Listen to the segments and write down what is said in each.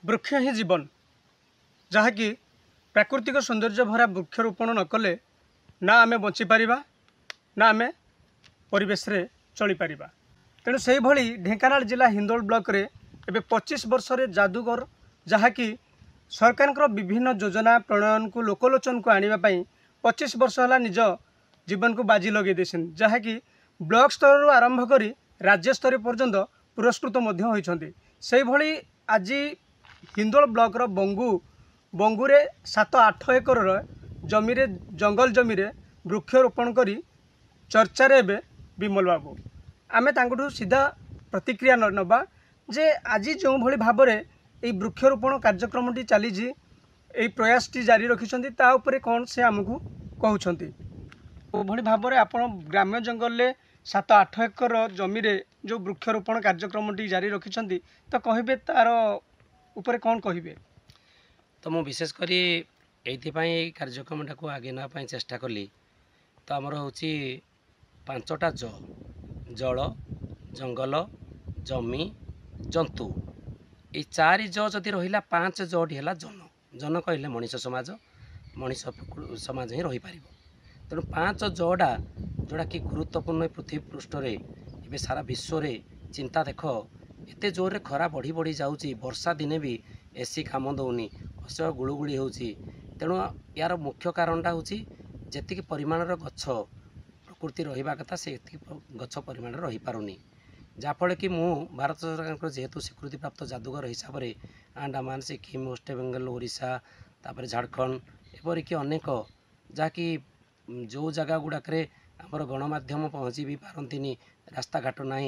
वृक्ष ही जीवन जहाँकि प्राकृतिक सौंदर्य भरा वृक्षरोपण न कले ना आमे बंचीपर ना आमे परिवेश रे चली पारिबा। तेणु से भली ढेंकानाल जिला हिंदोल ब्लॉक रे एबे 25 वर्ष रे जादूगर जहाँकि सरकार विभिन्न योजना प्रणयन को लोकलोचन को आनिबा पई 25 वर्ष है निज जीवन को बाजी लगे देछन जहाँकि ब्लॉक स्तर आरंभ करी राज्य स्तर पर्यंत पुरस्कृत मध्य होइछन्ति। से भली आज हिंदोल ब्लॉक रो बंगुरे 7-8 एकर जमी जंगल जमी वृक्षरोपण करी चर्चा रे एबे विमल बाबू आमे तांकठू सीधा प्रतिक्रिया नबा जे आज जो भली भाव में ये वृक्षरोपण कार्यक्रमटी चली यही प्रयासटी जारी रखिछन्ति ता उपरे कौन से आमको कहउछन्ति। ओ भली भाव में आपण ग्राम्य जंगल ले 7-8 एकर जमी जो वृक्षरोपण कार्यक्रमटी जारी रखिछन्ति तो कहबे तार उपरे कौन कहबे। तो मु विशेष करी एई कार्यक्रमटा को आगे ना पाई चेष्टा कली तो आमर होची 5टा जल जंगल जमी जंतु ये 4 जदि रहा 5 जटी है जन जन कहले मनीष समाज ही रही पार। तेणु 5 जड़ा जोड़ा कि गुरुत्वपूर्ण पृथ्वी पृष्ठ रे सारा विश्व रे चिंता देख एते जोर रे खरा बढ़ी बढ़ी जाऊँगी वर्षा दिने भी एसी काम दौनी असह्य गुड़ुगुड़ी होची। तेणु यार मुख्य कारणटा हूँ जी परिमाणर गछ प्रकृति रहा कथा से गछ परिमाण रही पारुनी जाफल कि मु भारत सरकार जेहेतु स्वीकृति प्राप्त जादूगर हिसाब से अंडमान सिक्किम वेस्ट बेंगल ओडिशा तापर झारखंड एपरिक अनेक जहाँकि जो जगह गुड़ाक आमर गणमाध्यम पहुँची भी पारंतिनी रास्ता घाट ना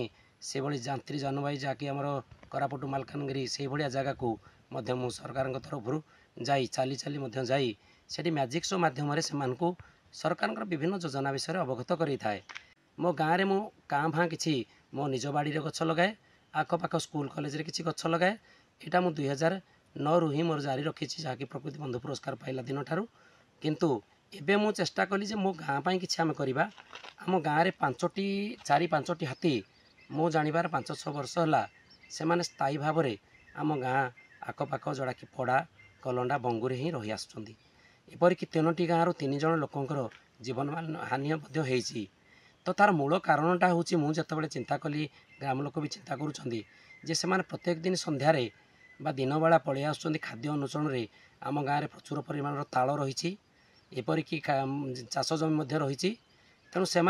से भली जांत्री जानवाई जहाँकि आमर कोरापुट मालकानगिरी से भाया जगह को मु सरकार तरफ जाई चाली चाली जाई सेठी मैजिक शो माध्यम से सरकार विभिन्न योजना विषय अवगत करें थाए। मो गाँव में मु काँ भाँ कि मो निज बाड़ी गछ लगाए आखपाख स्कूल कॉलेज रे किसी गछ लगाए यहाँ मुझे 2009 ही मोर जारी रखी जहाँकि प्रकृति बंधु पुरस्कार पाइला दिन ठारू किंतु एबे मु चेष्टा कली जे मो गाँ पाई किछि आमे करिबा। आम गाँव में 4-5टी हाथी मो जानिबार 5-6 वर्ष है से माने स्थायी भाव में आम गाँ आखपाख जोड़ा कि पड़ा कलंडा बंगुरे ही रही आसुचंदी। एपरिक 3टी गाँव 3 जन लोकंकर जीवन हानि होती। तो तार मूल कारणटा हूँ मुझे चिंता कली ग्राम लोक भी चिंता करुँच से प्रत्येक दिन संध्यारे बा दिन बेला पलि आस खाद्य अनुसरण में आम गाँव में प्रचुर परिमाण ताल रही एपरिक चाष जमी रही। तेणु से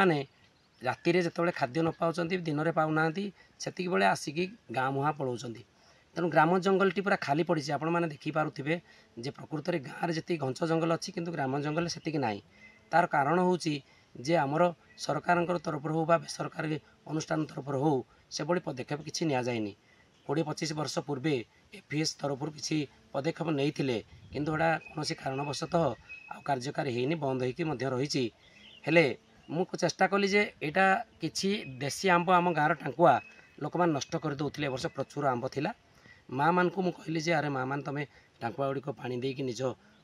राति जो खाद्य न पाँच दिन में पाऊना से बेले आसिकी गाँ मुहाँ पलाउंट। तेणु ग्राम जंगलटी पूरा खाली पड़ी आपण मैंने देखिपे जे प्रकृत में गाँव में जी घंच जंगल अच्छी किंतु ग्राम जंगल से ना तार कारण हूँ जे आमर सरकार तरफ हो बेसरकारी अनुष्ठान तरफ हो से भली पदक्षेप किसी नि जाए 20-25 वर्ष पूर्वे एफीएस तरफ किसी पदक्षेप नहीं थिले किंतु एटा कौन कारणवशतः आ कार्यकारी होनी बंद होकर रही। हेले मु चेष्टा कली जे एटा किछि देसी आंब आम गाँव टांकुआ लोक मैंने नष्ट कर दौले। वर्ष प्रचुर आंब थिला माँ मान को मुझे कहली जे अरे माँ मान तुम टांकुआ गुड़िक पानी देकी निज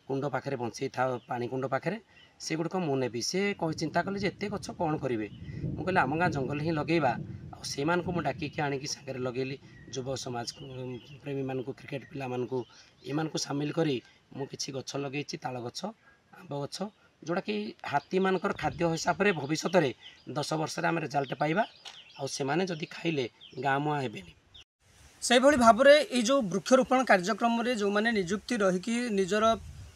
कुंड पाखे बंचई था पानी कुंड पाखे से गुड़िक मुझे सी चिंता कली जे एत गछ कौन करेंगे मुझे आम गाँ जंगल ही लगेगा से मुझे डाकिकी आणिकी सागर लगेली युव समाज प्रेमी मान क्रिकेट पिला मान सामिल करी मुझे गछ लगे ताल गछ आंब गछ जोड़ा कि हाथी मानकर खाद्य हिसाब से भविष्य में 10 वर्ष आम रिजल्ट पाइबा आने जदि खाइले गाँ मुआ हेबेनी। से भली भाव में ये जो वृक्षरोपण कार्यक्रम रे जो माने नियुक्ति रहीकि निजर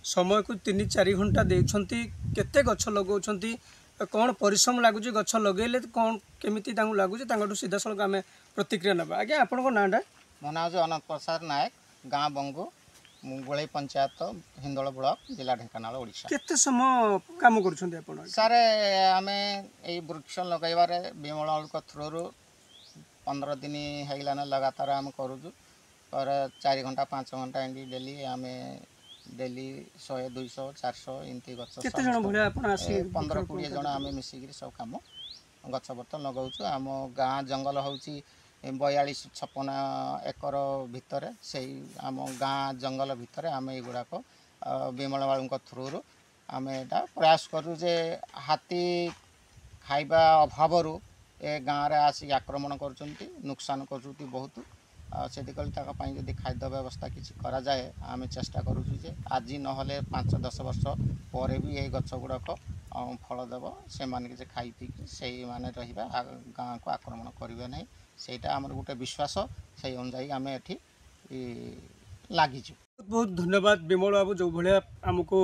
समय को 3-4 घंटा देउछंती केते गछ लगाउछंती कौन परिश्रम लगुच गछ लगेले कौन केमिति तांगु लगुच तांगठू सीधा सलक आमे प्रतिक्रिया नबा। आज्ञा आपनको नाटा मो ना जो अनंत प्रसाद नायक गाँ बंगु मुगुले पंचायत हिंदोल ब्लॉक जिला ढेंकानाल ओडिशा। केते समय काम करूछंती आपण सर आमे ए वृक्ष लगाइबारे विमल को थ्रू 15 दिन होगलान लगातार आम करूँ पर 4 घंटा 5 घंटा एंडी डेली आमे डेली 100-200-400 एमती गछ 15-20 जन आम मिसिक सब कम गछ बर्त लगाऊँ। आम गाँ जंगल हूँ 42-56 एकर भितर से आम गाँ जंगल भितर आम युड़ाक विमल बाबू थ्रू आम एटा प्रयास करूँ जे हाथी खाइबा अभाव ए गाँव रे आसिक आक्रमण कर नुकसान कर बहुत ସେତିକବେଳେ ତାଙ୍କ ପାଇଁ ଯଦି ଖାଦ୍ୟ ବ୍ୟବସ୍ଥା କିଛି କରାଯାଏ ଆମେ ଚେଷ୍ଟା କରୁଛୁ ଯେ ଆଜି ନହେଲେ 5-10 ବର୍ଷ ପରେ ବି ଏଇ ଗଛ ଗୁଡ଼ାକ ଫଳ ଦେବ, ସେମାନେ କିଛି ଖାଇ ପିଇକି ସେଇମାନେ ରହିବା, ଗାଁକୁ ଆକ୍ରମଣ କରିବେ ନାହିଁ, ସେଇଟା ଆମର ଗୋଟେ ବିଶ୍ୱାସ। ସେଇ ଅନୁଯାୟୀ ଆମେ ଏଠି ଲାଗିଛୁ। बहुत धन्यवाद विमल बाबू, जो भाया आमको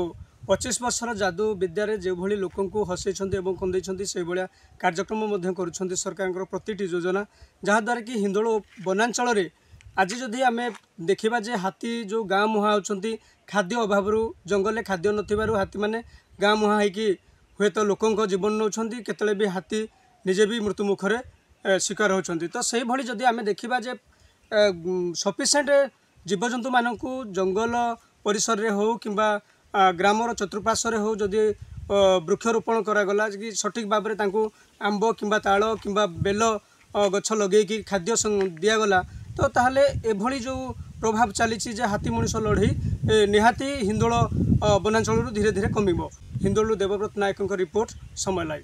25 वर्षर जादू विद्यारे जो भली लोकंकु हसैछन्ती एवं कंदैछन्ती से भलिया कार्यक्रम मध्य करुछन्ती सरकारଙ୍କର प्रतिटी योजना, जहाँद्वारा कि हिंदोल वनांचल रे आज जदि आमे देखिबा जे हाथी जो गाँ मुहा होछन्ती खाद्य अभाव जंगल खाद्य नथिबारु हाथी माने गाँ मुहा होइकी हुए तो लोकंक जीवन नौछन्ती, केतले भी हाथी निजे भी मृत्यु मुखरे शिकार होछन्ती। तो से भली जदि आमे देखिबा जे सफिशिएंट जीवजंतु मानकु जंगल परिसर रे हो किंबा ग्रामर चतुर्पार्श्वर हो जदि वृक्षरोपण करागला कि सठिक भाव में तांकु आंब किंबा ताल किंबा बेल गछ लगेकी खाद्य दिगला, तो ताहले एभली जो प्रभाव चली हाथी मनुष्य लड़ई निहाती हिंदोल वनांचल धीरे धीरे कमिबो। हिंदोल देवव्रत नायक रिपोर्ट, समय लाइव।